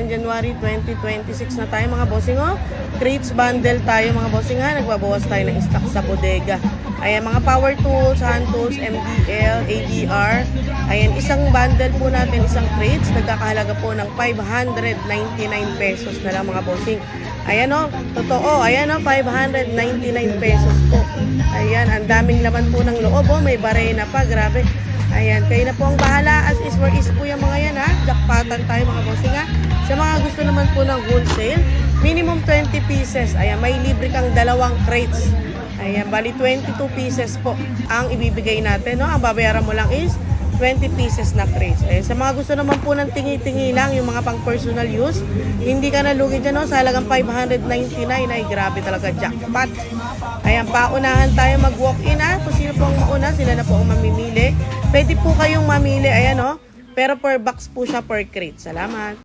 Ayan, January 2026 na tayo mga bossing, oh. Crates bundle tayo mga bossing, ha. Nagbabawas tayo ng stock sa bodega. Ayan, mga power tools, hand tools, MDL, ADR. Ayan, isang bundle po natin, isang crates. Nagkakahalaga po ng 599 pesos na lang mga bossing. Ayan, oh. Totoo. Ayan, oh. 599 pesos po. Ayan, ang daming laman po ng loob, oh. May barena pa. Grabe. Ayan, kayo na po ang bahala. As is for is po yung mga yan, ha. Jackpotan tayo mga bossing, ha. Sa mga gusto naman po ng wholesale, minimum 20 pieces. Ayan, may libre kang dalawang crates. Ayan, bali 22 pieces po ang ibibigay natin, no. Ang babayaran mo lang is 20 pieces na crates. Ayan, sa mga gusto naman po ng tingi-tingi lang, yung mga pang personal use, hindi ka nalugi dyan, no. Sa halagang 599, ay grabe talaga, jackpot. Ayan, paunahan tayo mag-walk-in, ha. Kung sino po ang mauna, sila na po ang mamimili. Pwede po kayong mamili, ayan, no. Pero per box po siya per crate. Salamat.